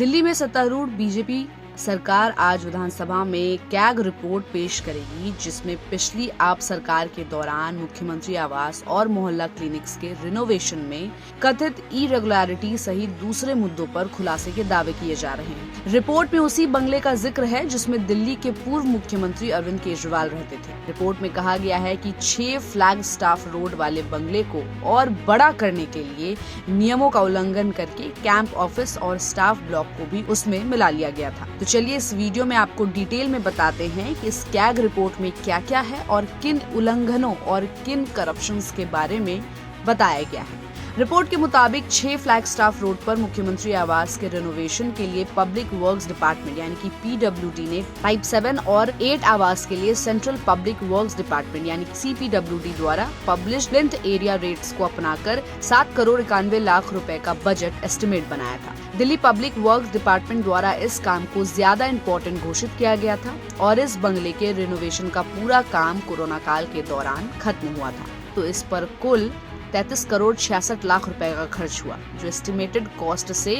दिल्ली में सत्तारूढ़ बीजेपी सरकार आज विधानसभा में कैग रिपोर्ट पेश करेगी, जिसमें पिछली आप सरकार के दौरान मुख्यमंत्री आवास और मोहल्ला क्लिनिक्स के रिनोवेशन में कथित इरेगुलरिटी सहित दूसरे मुद्दों पर खुलासे के दावे किए जा रहे हैं। रिपोर्ट में उसी बंगले का जिक्र है जिसमें दिल्ली के पूर्व मुख्यमंत्री अरविंद केजरीवाल रहते थे। रिपोर्ट में कहा गया है कि 6 फ्लैग स्टाफ रोड वाले बंगले को और बड़ा करने के लिए नियमों का उल्लंघन करके कैंप ऑफिस और स्टाफ ब्लॉक को भी उसमें मिला लिया गया था। तो चलिए इस वीडियो में आपको डिटेल में बताते हैं कि इस कैग रिपोर्ट में क्या क्या है और किन उल्लंघनों और किन करप्शंस के बारे में बताया गया है। रिपोर्ट के मुताबिक 6 फ्लैग स्टाफ रोड पर मुख्यमंत्री आवास के रिनोवेशन के लिए पब्लिक वर्क्स डिपार्टमेंट यानी कि PWD ने टाइप 7 और 8 आवास के लिए सेंट्रल पब्लिक वर्क्स डिपार्टमेंट यानी CPWD द्वारा पब्लिश्ड लिंट एरिया रेट्स को अपनाकर 7 करोड़ 91 लाख रुपए का बजट एस्टिमेट बनाया था। दिल्ली पब्लिक वर्क्स डिपार्टमेंट द्वारा इस काम को ज्यादा इम्पोर्टेंट घोषित किया गया था और इस बंगले के रिनोवेशन का पूरा काम कोरोना काल के दौरान खत्म हुआ था। तो इस पर कुल 33 करोड़ 66 लाख रुपए का खर्च हुआ, जो एस्टिमेटेड कॉस्ट से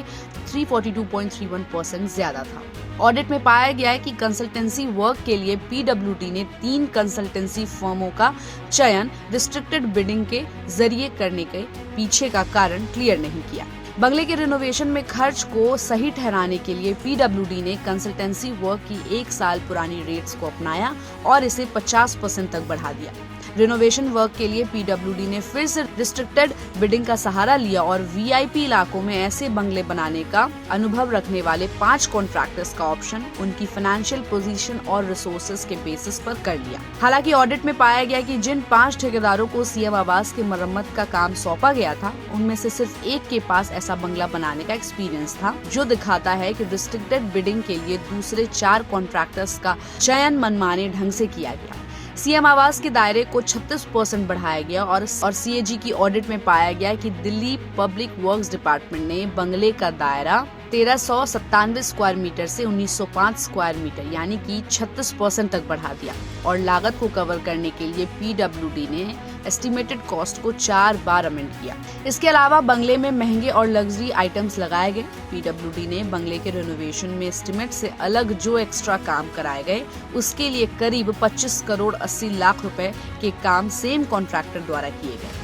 342.31% ज्यादा था। ऑडिट में पाया गया है कि कंसल्टेंसी वर्क के लिए PWD ने 3 कंसल्टेंसी फर्मों का चयन रिस्ट्रिक्टेड बिडिंग के जरिए करने के पीछे का कारण क्लियर नहीं किया। बंगले के रिनोवेशन में खर्च को सही ठहराने के लिए PWD ने कंसल्टेंसी वर्क की 1 साल पुरानी रेट्स को अपनाया और इसे 50% तक बढ़ा दिया। रिनोवेशन वर्क के लिए PWD ने फिर से रिस्ट्रिक्टेड बिडिंग का सहारा लिया और VIP इलाकों में ऐसे बंगले बनाने का अनुभव रखने वाले 5 कॉन्ट्रैक्टर्स का ऑप्शन उनकी फाइनेंशियल पोजीशन और रिसोर्सेज के बेसिस पर कर लिया। हालांकि ऑडिट में पाया गया कि जिन 5 ठेकेदारों को CM आवास की मरम्मत का काम सौंपा गया था, उनमें से सिर्फ एक के पास ऐसा बंगला बनाने का एक्सपीरियंस था, जो दिखाता है कि रिस्ट्रिक्टेड बिडिंग के लिए दूसरे 4 कॉन्ट्रैक्टर्स का चयन मनमाने ढंग से किया गया। CM आवास के दायरे को 36% बढ़ाया गया और CAG की ऑडिट में पाया गया कि दिल्ली पब्लिक वर्क्स डिपार्टमेंट ने बंगले का दायरा 1397 स्क्वायर मीटर से 1905 स्क्वायर मीटर यानी कि 36% तक बढ़ा दिया और लागत को कवर करने के लिए PWD ने एस्टिमेटेड कॉस्ट को 4 बार अमेंड किया। इसके अलावा बंगले में महंगे और लग्जरी आइटम्स लगाए गए। PWD ने बंगले के रिनोवेशन में एस्टिमेट से अलग जो एक्स्ट्रा काम कराए गए, उसके लिए करीब 25 करोड़ 80 लाख रुपए के काम सेम कॉन्ट्रैक्टर द्वारा किए गए।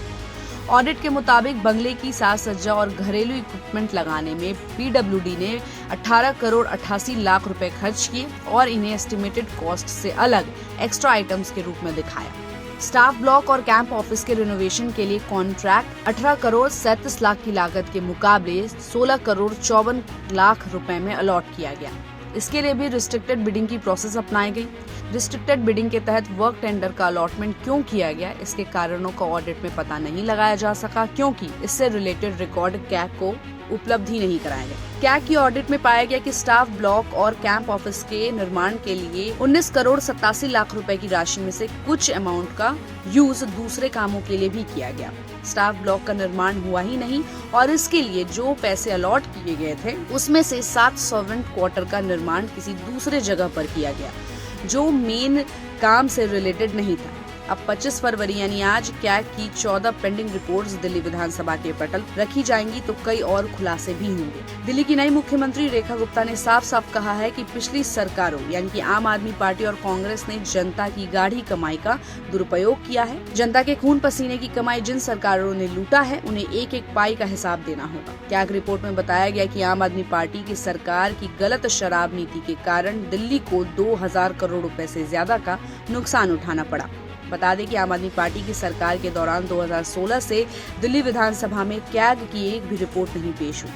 ऑडिट के मुताबिक बंगले की साज सज्जा और घरेलू इक्विपमेंट लगाने में PWD ने 18 करोड़ 88 लाख रुपए खर्च किए और इन्हें एस्टिमेटेड कॉस्ट से अलग एक्स्ट्रा आइटम्स के रूप में दिखाया। स्टाफ ब्लॉक और कैंप ऑफिस के रिनोवेशन के लिए कॉन्ट्रैक्ट 18 करोड़ 37 लाख की लागत के मुकाबले 16 करोड़ 54 लाख रुपए में अलॉट किया गया। इसके लिए भी रिस्ट्रिक्टेड बिडिंग की प्रोसेस अपनाई गई। रिस्ट्रिक्टेड बिडिंग के तहत वर्क टेंडर का अलॉटमेंट क्यों किया गया, इसके कारणों का ऑडिट में पता नहीं लगाया जा सका, क्योंकि इससे रिलेटेड रिकॉर्ड कैग को उपलब्ध ही नहीं कराया गया। कैग की ऑडिट में पाया गया कि स्टाफ ब्लॉक और कैंप ऑफिस के निर्माण के लिए 19 करोड़ 87 लाख रुपए की राशि में से कुछ अमाउंट का यूज दूसरे कामों के लिए भी किया गया। स्टाफ ब्लॉक का निर्माण हुआ ही नहीं और इसके लिए जो पैसे अलॉट किए गए थे, उसमें से 7 सर्वेंट क्वार्टर का निर्माण किसी दूसरे जगह पर किया गया, जो मेन काम से रिलेटेड नहीं था। अब 25 फरवरी यानी आज कैग की 14 पेंडिंग रिपोर्ट्स दिल्ली विधानसभा के पटल रखी जाएंगी, तो कई और खुलासे भी होंगे। दिल्ली की नई मुख्यमंत्री रेखा गुप्ता ने साफ साफ कहा है कि पिछली सरकारों यानी कि आम आदमी पार्टी और कांग्रेस ने जनता की गाढ़ी कमाई का दुरुपयोग किया है। जनता के खून पसीने की कमाई जिन सरकारों ने लूटा है, उन्हें एक एक पाई का हिसाब देना होगा। कैग रिपोर्ट में बताया गया कि आम आदमी पार्टी की सरकार की गलत शराब नीति के कारण दिल्ली को 2000 करोड़ रुपए से ज्यादा का नुकसान उठाना पड़ा। बता दें कि आम आदमी पार्टी की सरकार के दौरान 2016 से दिल्ली विधानसभा में कैग की एक भी रिपोर्ट नहीं पेश हुई।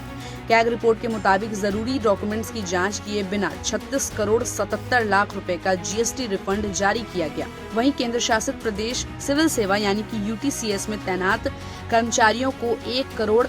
कैग रिपोर्ट के मुताबिक जरूरी डॉक्यूमेंट्स की जांच किए बिना 36 करोड़ 77 लाख रुपए का GST रिफंड जारी किया गया। वहीं केंद्र शासित प्रदेश सिविल सेवा यानी कि UTCS में तैनात कर्मचारियों को 1 करोड़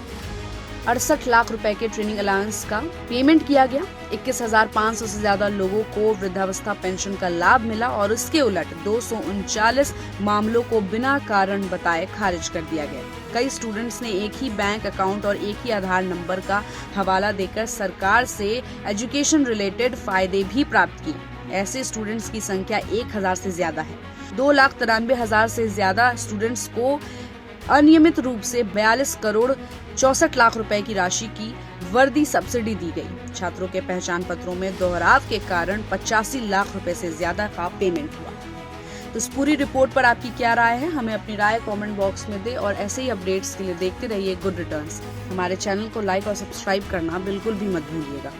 68 लाख रुपए के ट्रेनिंग अलाउंस का पेमेंट किया गया। 21,500 से ज्यादा लोगों को वृद्धावस्था पेंशन का लाभ मिला और इसके उलट 239 मामलों को बिना कारण बताए खारिज कर दिया गया। कई स्टूडेंट्स ने एक ही बैंक अकाउंट और एक ही आधार नंबर का हवाला देकर सरकार से एजुकेशन रिलेटेड फायदे भी प्राप्त किए। ऐसे स्टूडेंट्स की संख्या 1000 से ज्यादा है। 2,93,000 से ज्यादा स्टूडेंट्स को अनियमित रूप से 42 करोड़ 64 लाख रुपए की राशि की वर्दी सब्सिडी दी गई। छात्रों के पहचान पत्रों में दोहराव के कारण 85 लाख रुपए से ज्यादा का पेमेंट हुआ। तो इस पूरी रिपोर्ट पर आपकी क्या राय है, हमें अपनी राय कमेंट बॉक्स में दें और ऐसे ही अपडेट्स के लिए देखते रहिए गुड रिटर्न्स। हमारे चैनल को लाइक और सब्सक्राइब करना बिल्कुल भी मत भूलिएगा।